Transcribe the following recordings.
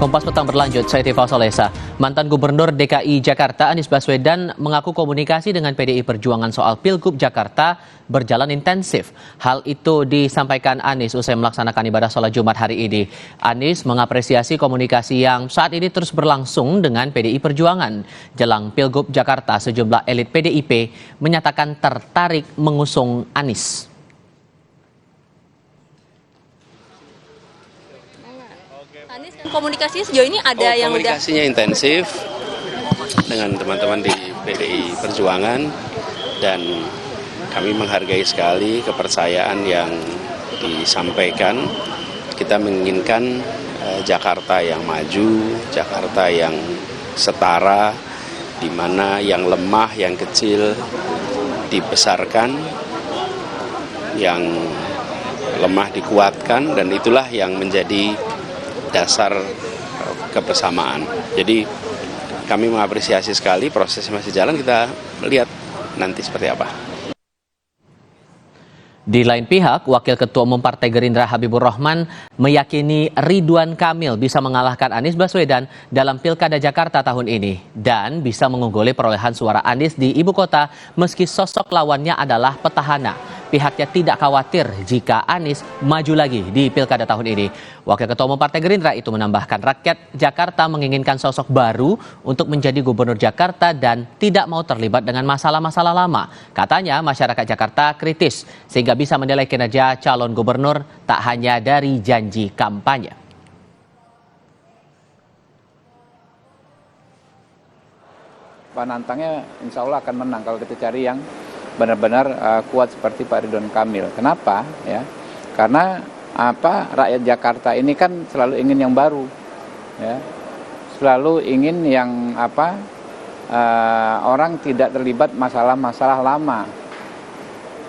Kompas Petang berlanjut, saya Tiva Solesa. Mantan Gubernur DKI Jakarta Anies Baswedan mengaku komunikasi dengan PDI Perjuangan soal Pilgub Jakarta berjalan intensif. Hal itu disampaikan Anies usai melaksanakan ibadah sholat Jumat hari ini. Anies mengapresiasi komunikasi yang saat ini terus berlangsung dengan PDI Perjuangan. Jelang Pilgub Jakarta, sejumlah elit PDIP menyatakan tertarik mengusung Anies. Anies, komunikasinya sejauh ini ada yang komunikasinya intensif dengan teman-teman di PDI Perjuangan dan kami menghargai sekali kepercayaan yang disampaikan. Kita menginginkan Jakarta yang maju, Jakarta yang setara, di mana yang lemah, yang kecil dibesarkan, yang lemah dikuatkan, dan itulah yang menjadi dasar kebersamaan. Jadi kami mengapresiasi sekali, proses masih jalan, kita lihat nanti seperti apa. Di lain pihak, Wakil Ketua Umum Partai Gerindra Habibur Rahman meyakini Ridwan Kamil bisa mengalahkan Anies Baswedan dalam Pilkada Jakarta tahun ini dan bisa mengungguli perolehan suara Anies di ibu kota meski sosok lawannya adalah petahana. Pihaknya tidak khawatir jika Anies maju lagi di Pilkada tahun ini. Wakil Ketua Umum Partai Gerindra itu menambahkan rakyat Jakarta menginginkan sosok baru untuk menjadi gubernur Jakarta dan tidak mau terlibat dengan masalah-masalah lama. Katanya masyarakat Jakarta kritis sehingga bisa menilai kinerja calon gubernur tak hanya dari janji kampanye. Penantangnya insya Allah akan menang kalau kita cari yang benar-benar kuat seperti Pak Ridwan Kamil. Kenapa? Ya, karena rakyat Jakarta ini kan selalu ingin yang baru, ya, selalu ingin yang orang tidak terlibat masalah-masalah lama.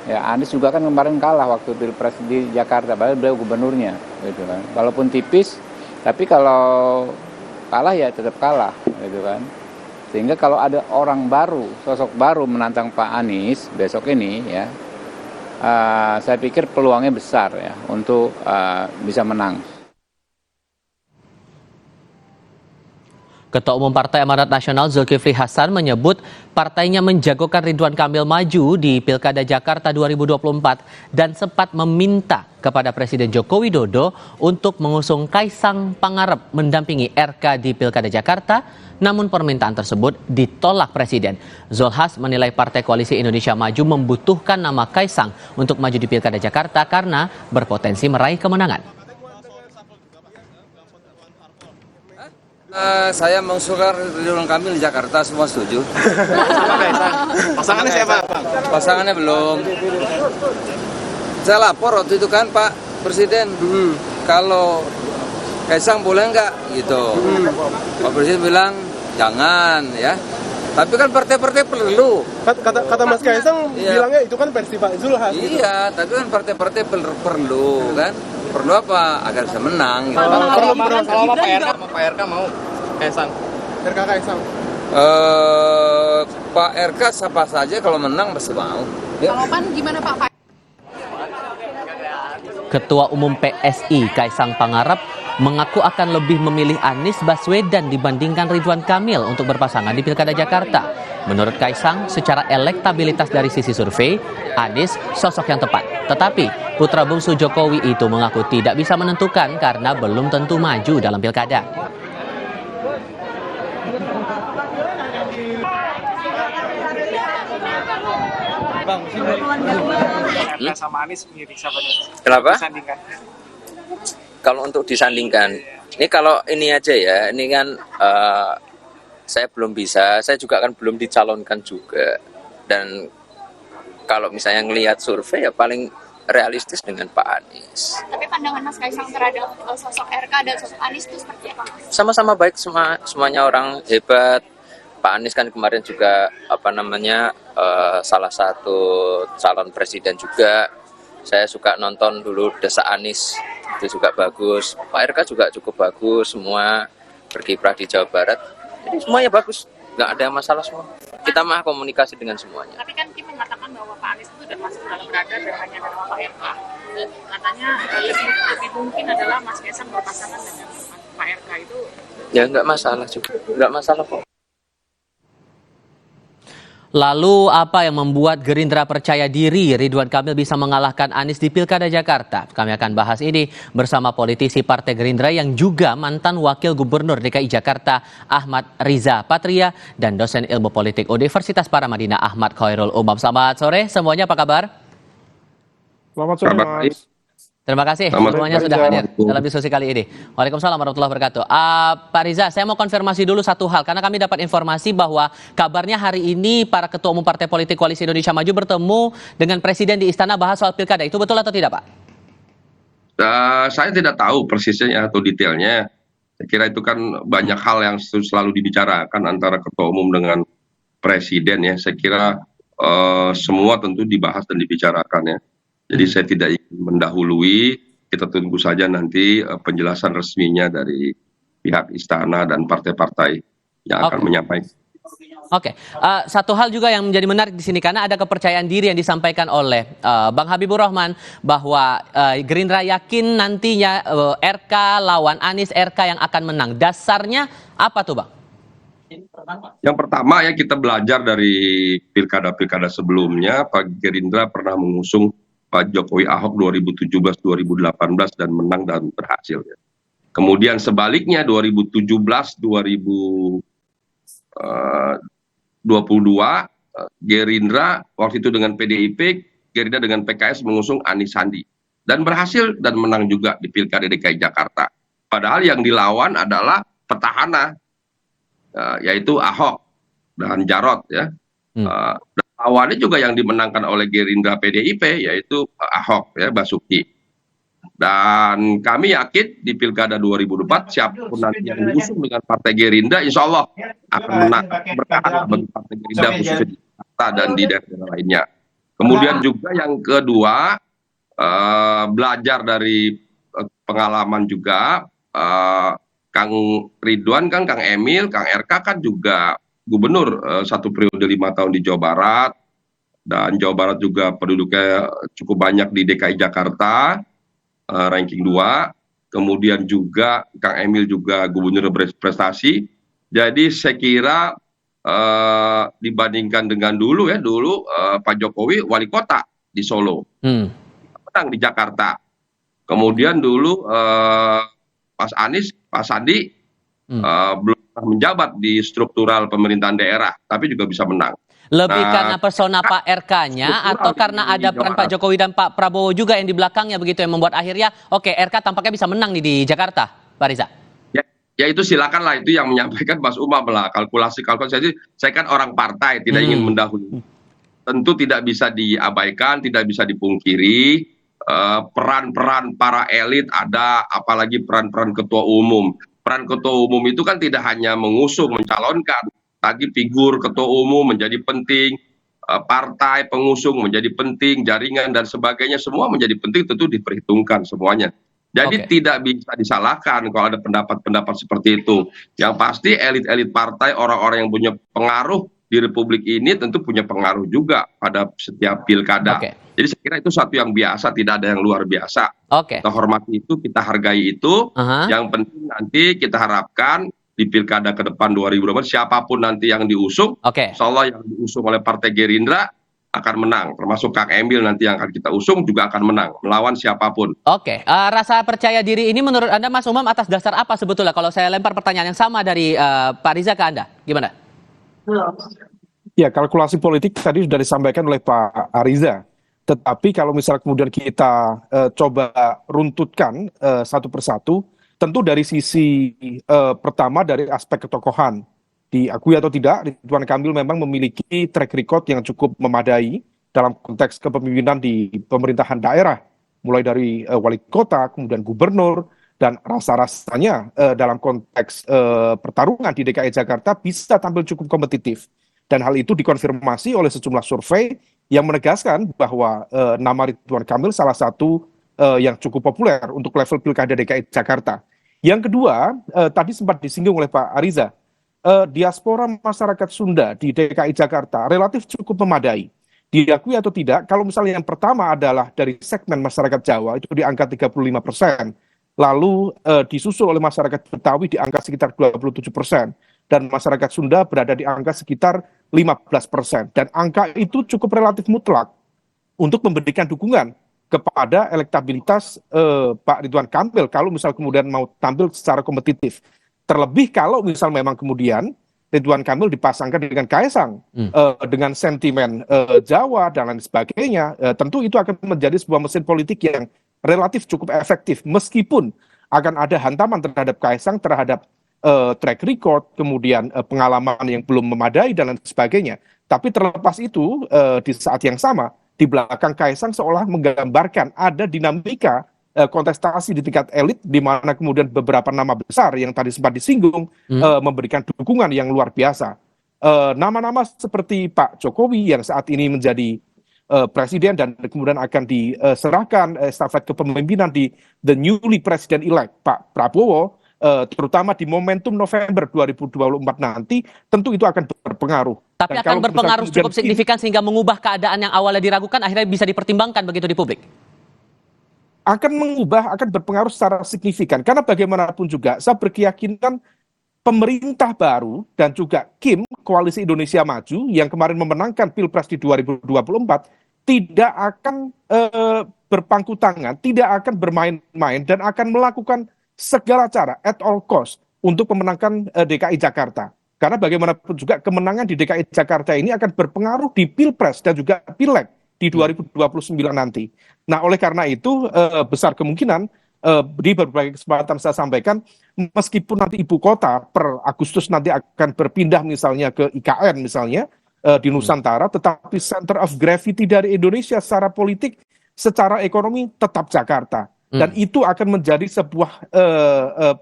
Ya, Anies juga kan kemarin kalah waktu pilpres di Jakarta, padahal beliau gubernurnya, gitu kan. Walaupun tipis, tapi kalau kalah ya tetap kalah, gitu kan. Sehingga kalau ada orang baru, sosok baru menantang Pak Anies besok ini, ya, saya pikir peluangnya besar ya untuk bisa menang. Ketua Umum Partai Amanat Nasional Zulkifli Hasan menyebut partainya menjagokan Ridwan Kamil maju di Pilkada Jakarta 2024 dan sempat meminta kepada Presiden Joko Widodo untuk mengusung Kaisang Pangarep mendampingi RK di Pilkada Jakarta, namun permintaan tersebut ditolak Presiden. Zulhas menilai Partai Koalisi Indonesia Maju membutuhkan nama Kaisang untuk maju di Pilkada Jakarta karena berpotensi meraih kemenangan. Saya mengusulkan Ridwan Kamil di Jakarta, semua setuju. Pasangannya siapa? Pasangannya belum. Saya lapor waktu itu kan Pak Presiden, kalau Kaisang boleh nggak gitu. Pak Presiden bilang jangan ya. Tapi kan partai-partai perlu. Kata Mas Kaisang bilangnya itu kan versi Pak Zulhas. Iya, tapi kan partai-partai perlu kan. Perlu apa? Agar bisa menang. Gitu. Kalau Pak RK mau Kaisang. RK Kaisang. Pak RK siapa saja kalau menang pasti mau. Ya. Kalau PAN gimana Pak? Ketua Umum PSI Kaisang Pangarep mengaku akan lebih memilih Anies Baswedan dibandingkan Ridwan Kamil untuk berpasangan di Pilkada Jakarta. Menurut Kaisang, secara elektabilitas dari sisi survei, Anies sosok yang tepat. Tetapi putra bungsu Jokowi itu mengaku tidak bisa menentukan karena belum tentu maju dalam Pilkada. Sama Anies milih siapa? Kenapa? Kalau untuk disandingkan, ini kalau ini aja ya, ini kan saya belum bisa, saya juga kan belum dicalonkan juga. Dan kalau misalnya ngelihat survei ya paling realistis dengan Pak Anies. Tapi pandangan Mas Kaisang terhadap sosok RK dan sosok Anies itu seperti apa? Sama-sama baik, semuanya orang hebat. Pak Anies kan kemarin juga salah satu calon presiden juga. Saya suka nonton dulu Desa Anies, itu juga bagus. Pak RK juga cukup bagus, semua berkiprah di Jawa Barat. Jadi semuanya bagus, nggak ada masalah semua. Kita mah komunikasi dengan semuanya. Tapi kan Kim mengatakan bahwa Pak Anies itu sudah masuk dalam radar dan hanya nama Pak RK. Katanya lebih mungkin adalah Mas Kaisang berpasangan dengan Pak RK itu? Ya nggak masalah juga, nggak masalah kok. Lalu apa yang membuat Gerindra percaya diri Ridwan Kamil bisa mengalahkan Anies di Pilkada Jakarta? Kami akan bahas ini bersama politisi Partai Gerindra yang juga mantan Wakil Gubernur DKI Jakarta Ahmad Riza Patria dan dosen ilmu politik Universitas Paramadina Ahmad Khairul Umam. Selamat sore semuanya, apa kabar? Selamat sore, Mas. Terima kasih Selamat semuanya sore, sudah Riza. hadir dalam diskusi kali ini. Waalaikumsalam warahmatullahi wabarakatuh. Pak Riza, saya mau konfirmasi dulu satu hal karena kami dapat informasi bahwa kabarnya hari ini para ketua umum partai politik Koalisi Indonesia Maju bertemu dengan Presiden di Istana bahas soal pilkada. Itu betul atau tidak, Pak? Saya tidak tahu persisnya atau detailnya. Saya kira itu kan banyak hal yang selalu dibicarakan antara ketua umum dengan presiden ya. Saya kira semua tentu dibahas dan dibicarakan ya. Jadi saya tidak ingin mendahului. Kita tunggu saja nanti penjelasan resminya dari pihak istana dan partai-partai yang akan menyampaikan. Oke, satu hal juga yang menjadi menarik di sini karena ada kepercayaan diri yang disampaikan oleh Bang Habibur Rahman bahwa Gerindra yakin nantinya RK lawan Anies, RK yang akan menang. Dasarnya apa tuh, Bang? Yang pertama ya, kita belajar dari pilkada-pilkada sebelumnya. Pak Gerindra pernah mengusung Pak Jokowi Ahok 2017-2018 dan menang dan berhasil. Ya. Kemudian sebaliknya 2017-2022 Gerindra waktu itu dengan PDIP, Gerindra dengan PKS mengusung Anies Sandi dan berhasil dan menang juga di Pilkada DKI Jakarta. Padahal yang dilawan adalah petahana, yaitu Ahok dan Jarot ya. Dan lawannya juga yang dimenangkan oleh Gerindra PDIP yaitu Ahok ya, Basuki. Dan kami yakin di Pilkada 2024 siapapun nanti yang diusung dengan Partai Gerindra insya Allah akan menang berkah bagi Partai Gerindra khususnya di Jakarta dan di daerah lainnya. Kemudian juga yang kedua, belajar dari pengalaman juga, Kang Ridwan kan, Kang Emil, Kang RK kan juga gubernur 1 periode 5 tahun di Jawa Barat, dan Jawa Barat juga penduduknya cukup banyak di DKI Jakarta, ranking 2. Kemudian juga Kang Emil juga gubernur berprestasi. Jadi saya kira dibandingkan dengan dulu ya, Pak Jokowi wali kota di Solo, menang di Jakarta. Kemudian dulu Pak Sandi belum pernah menjabat di struktural pemerintahan daerah, tapi juga bisa menang. Lebih karena persona Pak RK-nya atau karena ada peran Pak Jokowi dan Pak Prabowo juga yang di belakangnya begitu yang membuat akhirnya RK tampaknya bisa menang nih di Jakarta, Pak Riza? Ya itu silakanlah, itu yang menyampaikan Mas Umam lah, kalkulasi. Saya kan orang partai, tidak ingin mendahului. Tentu tidak bisa diabaikan, tidak bisa dipungkiri peran-peran para elit ada, apalagi peran-peran ketua umum. Peran ketua umum itu kan tidak hanya mengusung, mencalonkan, tadi figur ketua umum menjadi penting, partai pengusung menjadi penting, jaringan dan sebagainya semua menjadi penting, tentu diperhitungkan semuanya. Jadi tidak bisa disalahkan kalau ada pendapat-pendapat seperti itu. Yang pasti elit-elit partai, orang-orang yang punya pengaruh di Republik ini tentu punya pengaruh juga pada setiap pilkada. Jadi saya kira itu satu yang biasa, tidak ada yang luar biasa. Kita hormati itu, kita hargai itu. Yang penting nanti kita harapkan di pilkada ke depan 2024 siapapun nanti yang diusung, insya Allah yang diusung oleh Partai Gerindra akan menang, termasuk Kang Emil nanti yang akan kita usung juga akan menang melawan siapapun. Rasa percaya diri ini menurut Anda Mas Umam atas dasar apa sebetulnya? Kalau saya lempar pertanyaan yang sama dari Pak Riza ke Anda, gimana? Ya, kalkulasi politik tadi sudah disampaikan oleh Pak Ariza. Tetapi kalau misalnya kemudian kita coba runtutkan satu persatu, tentu dari sisi pertama dari aspek ketokohan, diakui atau tidak, Ridwan Kamil memang memiliki track record yang cukup memadai dalam konteks kepemimpinan di pemerintahan daerah, mulai dari wali kota, kemudian gubernur, dan rasa-rasanya dalam konteks pertarungan di DKI Jakarta bisa tampil cukup kompetitif. Dan hal itu dikonfirmasi oleh sejumlah survei yang menegaskan bahwa nama Ridwan Kamil salah satu yang cukup populer untuk level pilkada DKI Jakarta. Yang kedua, tadi sempat disinggung oleh Pak Ariza, diaspora masyarakat Sunda di DKI Jakarta relatif cukup memadai. Diakui atau tidak, kalau misalnya yang pertama adalah dari segmen masyarakat Jawa, itu di angka 35%. lalu disusul oleh masyarakat Betawi di angka sekitar 27%, dan masyarakat Sunda berada di angka sekitar 15%. Dan angka itu cukup relatif mutlak untuk memberikan dukungan kepada elektabilitas Pak Ridwan Kamil kalau misal kemudian mau tampil secara kompetitif. Terlebih kalau misal memang kemudian Ridwan Kamil dipasangkan dengan Kaisang dengan sentimen Jawa dan lain sebagainya, tentu itu akan menjadi sebuah mesin politik yang relatif cukup efektif, meskipun akan ada hantaman terhadap Kaisang, terhadap track record, kemudian pengalaman yang belum memadai dan lain sebagainya. Tapi terlepas itu, di saat yang sama, di belakang Kaisang seolah menggambarkan ada dinamika kontestasi di tingkat elit, di mana kemudian beberapa nama besar yang tadi sempat disinggung memberikan dukungan yang luar biasa. Nama-nama seperti Pak Jokowi yang saat ini menjadi presiden dan kemudian akan diserahkan estafet kepemimpinan di the newly president-elect Pak Prabowo, terutama di momentum November 2024 nanti, tentu itu akan berpengaruh. Tapi akan berpengaruh cukup signifikan sehingga mengubah keadaan yang awalnya diragukan akhirnya bisa dipertimbangkan begitu di publik? Akan berpengaruh secara signifikan. Karena bagaimanapun juga, saya berkeyakinan pemerintah baru dan juga Kim, Koalisi Indonesia Maju, yang kemarin memenangkan Pilpres di 2024, tidak akan berpangku tangan, tidak akan bermain-main, dan akan melakukan segala cara, at all cost, untuk memenangkan DKI Jakarta. Karena bagaimanapun juga kemenangan di DKI Jakarta ini akan berpengaruh di Pilpres dan juga Pileg di 2029 nanti. Nah, oleh karena itu besar kemungkinan di berbagai kesempatan saya sampaikan, meskipun nanti ibu kota per Agustus nanti akan berpindah misalnya ke IKN misalnya di Nusantara, tetapi center of gravity dari Indonesia secara politik, secara ekonomi tetap Jakarta. Dan itu akan menjadi sebuah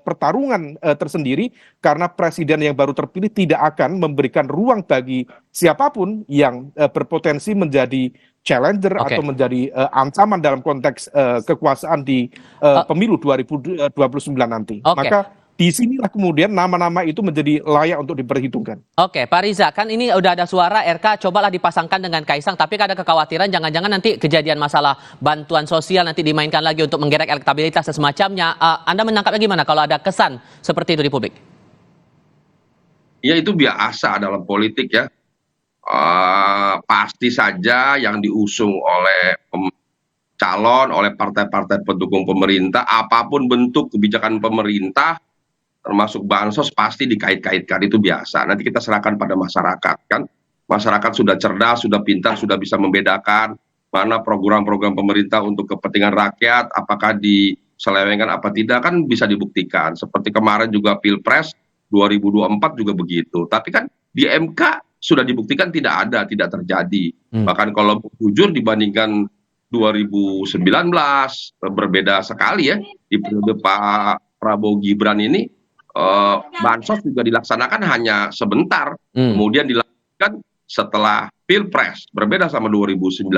pertarungan tersendiri, karena presiden yang baru terpilih tidak akan memberikan ruang bagi siapapun yang berpotensi menjadi challenger atau menjadi ancaman dalam konteks kekuasaan di pemilu 2029 nanti. Maka disinilah kemudian nama-nama itu menjadi layak untuk diperhitungkan. Oke, Pak Riza, kan ini udah ada suara RK, cobalah dipasangkan dengan Kaisang, tapi ada kekhawatiran jangan-jangan nanti kejadian masalah bantuan sosial nanti dimainkan lagi untuk menggerek elektabilitas dan semacamnya. Anda menangkapnya gimana kalau ada kesan seperti itu di publik? Ya, itu biasa dalam politik ya. Pasti saja yang diusung oleh calon, oleh partai-partai pendukung pemerintah, apapun bentuk kebijakan pemerintah, termasuk bansos, pasti dikait-kaitkan, itu biasa. Nanti kita serahkan pada masyarakat, kan. Masyarakat sudah cerdas, sudah pintar, sudah bisa membedakan mana program-program pemerintah untuk kepentingan rakyat, apakah diselewengkan apa tidak, kan bisa dibuktikan. Seperti kemarin juga Pilpres 2024 juga begitu. Tapi kan di MK sudah dibuktikan tidak ada, tidak terjadi. Bahkan kalau jujur dibandingkan 2019, berbeda sekali ya. Di periode Pak Prabowo Gibran ini, bansos juga dilaksanakan hanya sebentar, kemudian dilakukan setelah Pilpres, berbeda sama 2019.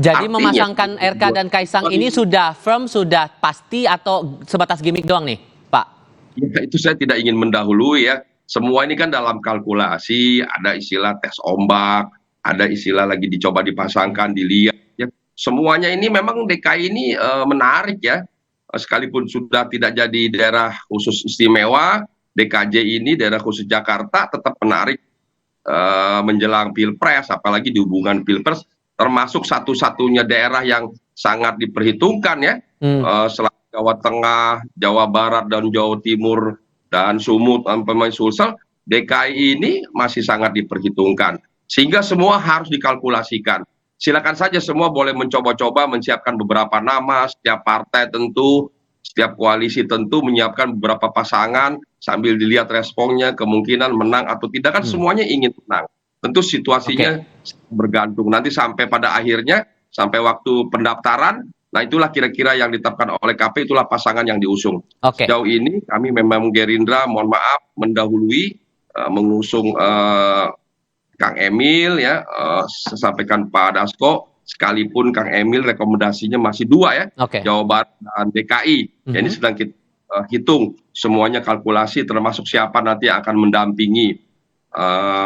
Jadi artinya, memasangkan RK dan Kaisang ini sudah firm, sudah pasti, atau sebatas gimmick doang nih, Pak? Ya, itu saya tidak ingin mendahului ya. Semua ini kan dalam kalkulasi, ada istilah tes ombak, ada istilah lagi dicoba dipasangkan, dilihat. Ya. Semuanya ini memang DKI ini menarik ya. Sekalipun sudah tidak jadi daerah khusus istimewa, DKJ ini daerah khusus Jakarta tetap menarik menjelang Pilpres, apalagi di hubungan Pilpres, termasuk satu-satunya daerah yang sangat diperhitungkan ya, selain Jawa Tengah, Jawa Barat, dan Jawa Timur, dan Sumut, sampai Sulsel, DKI ini masih sangat diperhitungkan. Sehingga semua harus dikalkulasikan. Silakan saja semua boleh mencoba-coba menyiapkan beberapa nama, setiap partai tentu, setiap koalisi tentu menyiapkan beberapa pasangan, sambil dilihat responnya, kemungkinan menang atau tidak, kan semuanya ingin menang. Tentu situasinya bergantung. Nanti sampai pada akhirnya, sampai waktu pendaftaran, nah itulah kira-kira yang ditetapkan oleh KPU, itulah pasangan yang diusung. Sejauh ini kami memang Gerindra, mohon maaf, mendahului mengusung Kang Emil ya, sampaikan Pak Dasko, sekalipun Kang Emil rekomendasinya masih 2 ya, Jawa Barat dan DKI. Ini sedang kita hitung semuanya, kalkulasi termasuk siapa nanti akan mendampingi.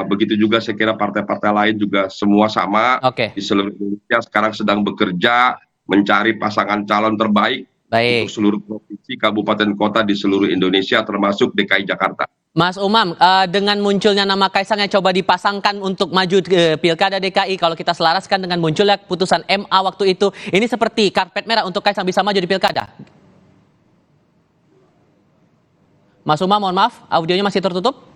Begitu juga saya kira partai-partai lain juga semua sama di seluruh Indonesia sekarang sedang bekerja mencari pasangan calon terbaik Baik. untuk seluruh provinsi, kabupaten, kota di seluruh Indonesia termasuk DKI Jakarta. Mas Umam, dengan munculnya nama Kaisang yang coba dipasangkan untuk maju ke Pilkada DKI, kalau kita selaraskan dengan munculnya putusan MA waktu itu, ini seperti karpet merah untuk Kaisang bisa maju di Pilkada. Mas Umam, mohon maaf, audionya masih tertutup?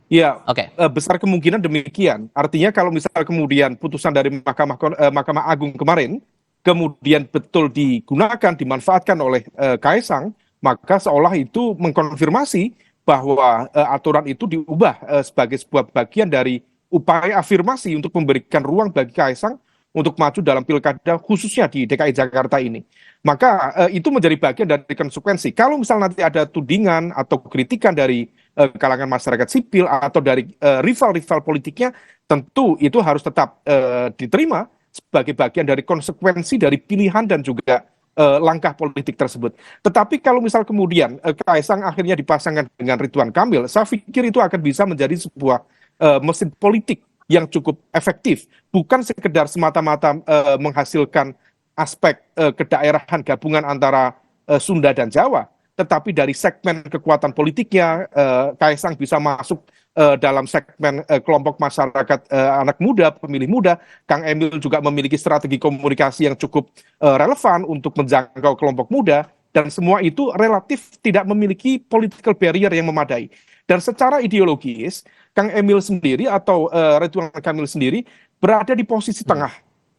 Ya, Oke. besar kemungkinan demikian. Artinya kalau misal kemudian putusan dari Mahkamah Agung kemarin, kemudian betul digunakan, dimanfaatkan oleh Kaisang, maka seolah itu mengkonfirmasi bahwa aturan itu diubah sebagai sebuah bagian dari upaya afirmasi untuk memberikan ruang bagi Kaisang untuk maju dalam pilkada khususnya di DKI Jakarta ini. Maka itu menjadi bagian dari konsekuensi. Kalau misal nanti ada tudingan atau kritikan dari kalangan masyarakat sipil atau dari rival-rival politiknya, tentu itu harus tetap diterima sebagai bagian dari konsekuensi dari pilihan dan juga langkah politik tersebut. Tetapi kalau misal kemudian Kaisang akhirnya dipasangkan dengan Ridwan Kamil, saya pikir itu akan bisa menjadi sebuah mesin politik yang cukup efektif, bukan sekedar semata-mata menghasilkan aspek kedaerahan gabungan antara Sunda dan Jawa, tetapi dari segmen kekuatan politiknya, Kaisang bisa masuk dalam segmen kelompok masyarakat anak muda, pemilih muda. Kang Emil juga memiliki strategi komunikasi yang cukup relevan untuk menjangkau kelompok muda, dan semua itu relatif tidak memiliki political barrier yang memadai. Dan secara ideologis, Kang Emil sendiri atau Ridwan Kamil sendiri berada di posisi tengah.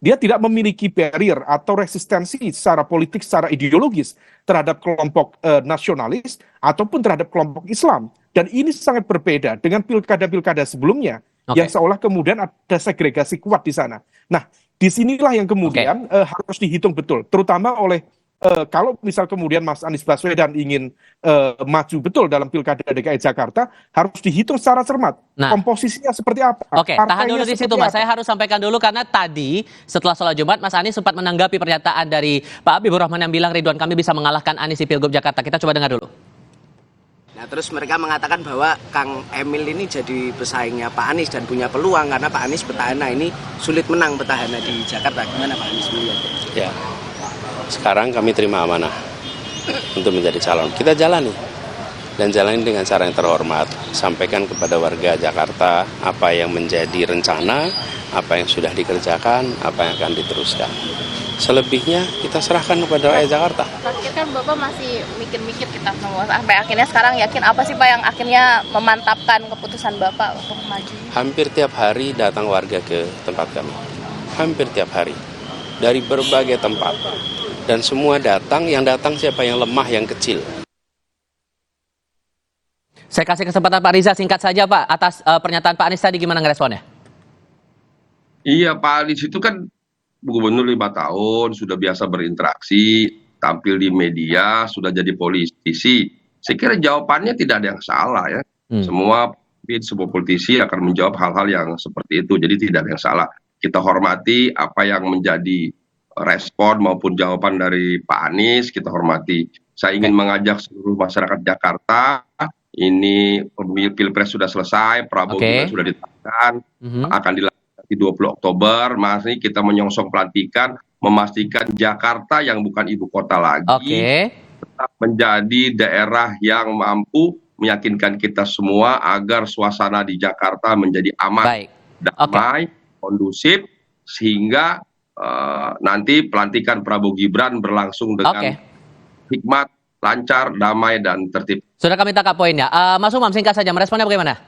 Dia tidak memiliki barrier atau resistensi secara politik, secara ideologis terhadap kelompok nasionalis ataupun terhadap kelompok Islam. Dan ini sangat berbeda dengan pilkada-pilkada sebelumnya yang seolah kemudian ada segregasi kuat di sana. Nah, disinilah yang kemudian harus dihitung betul, terutama oleh kalau misal kemudian Mas Anies Baswedan ingin maju betul dalam pilkada DKI Jakarta, harus dihitung secara cermat. Nah, komposisinya seperti apa? Oke, tahan dulu di situ Mas. Saya harus sampaikan dulu karena tadi setelah sholat Jumat Mas Anies sempat menanggapi pernyataan dari Pak Habibur Rahman yang bilang Ridwan Kamil bisa mengalahkan Anies di Pilgub Jakarta. Kita coba dengar dulu. Nah, terus mereka mengatakan bahwa Kang Emil ini jadi pesaingnya Pak Anies dan punya peluang karena Pak Anies petahana ini sulit menang petahana di Jakarta. Gimana Pak Anies melihatnya? Ya, sekarang kami terima amanah untuk menjadi calon. Kita jalani dan jalani dengan cara yang terhormat. Sampaikan kepada warga Jakarta apa yang menjadi rencana, apa yang sudah dikerjakan, apa yang akan diteruskan. Selebihnya kita serahkan kepada rakyat Jakarta. Terakhir kan Bapak masih mikir-mikir kita semua. Sampai akhirnya sekarang yakin apa sih Pak yang akhirnya memantapkan keputusan Bapak untuk maju? Hampir tiap hari datang warga ke tempat kami. Hampir tiap hari. Dari berbagai tempat. Dan semua datang, yang datang siapa yang lemah, yang kecil. Saya kasih kesempatan Pak Riza singkat saja Pak atas pernyataan Pak Anies tadi, gimana ngeresponnya? Iya, Pak Anies itu kan gubernur 5 tahun, sudah biasa berinteraksi, tampil di media, sudah jadi politisi. Saya kira jawabannya tidak ada yang salah ya. Semua politisi akan menjawab hal-hal yang seperti itu, jadi tidak ada yang salah. Kita hormati apa yang menjadi respon maupun jawaban dari Pak Anies, kita hormati. Saya ingin mengajak seluruh masyarakat Jakarta, ini Pilpres sudah selesai, Prabowo juga sudah ditetapkan, akan dilakukan di 20 Oktober, masih kita menyongsong pelantikan, memastikan Jakarta yang bukan ibu kota lagi, tetap menjadi daerah yang mampu meyakinkan kita semua agar suasana di Jakarta menjadi aman, damai, kondusif, sehingga nanti pelantikan Prabowo Gibran berlangsung dengan hikmat, lancar, damai, dan tertib. Sudah kami tangkap poinnya. Mas Umam singkat saja, meresponnya bagaimana?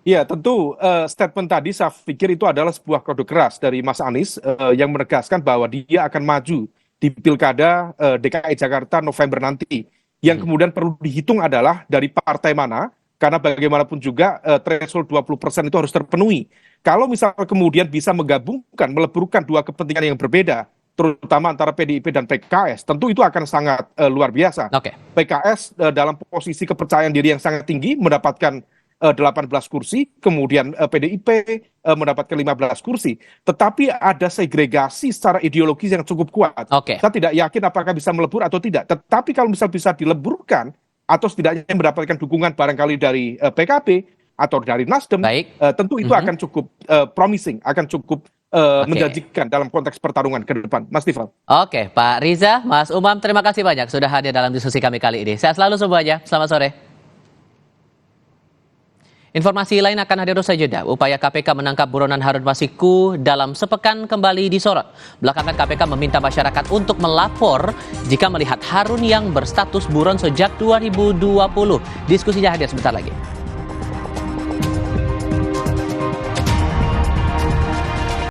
Ya, tentu statement tadi saya pikir itu adalah sebuah kode keras dari Mas Anies yang menegaskan bahwa dia akan maju di Pilkada DKI Jakarta November nanti. Yang kemudian perlu dihitung adalah dari partai mana, karena bagaimanapun juga threshold 20% itu harus terpenuhi. Kalau misal kemudian bisa menggabungkan, meleburkan dua kepentingan yang berbeda, terutama antara PDIP dan PKS, tentu itu akan sangat luar biasa. PKS dalam posisi kepercayaan diri yang sangat tinggi, mendapatkan 18 kursi, kemudian PDIP mendapatkan 15 kursi. Tetapi ada segregasi secara ideologis yang cukup kuat. Saya tidak yakin apakah bisa melebur atau tidak. Tetapi kalau misal bisa dileburkan, atau setidaknya mendapatkan dukungan barangkali dari PKB, atau dari Nasdem, tentu itu akan cukup promising, akan cukup menjanjikan dalam konteks pertarungan ke depan. Mas Tifal. Oke, Pak Riza, Mas Umam, terima kasih banyak sudah hadir dalam diskusi kami kali ini. Sehat selalu semuanya. Selamat sore. Informasi lain akan hadir usai jeda. Upaya KPK menangkap buronan Harun Masiku dalam sepekan kembali disorot. Belakangan KPK meminta masyarakat untuk melapor jika melihat Harun yang berstatus buron sejak 2020. Diskusinya hadir sebentar lagi.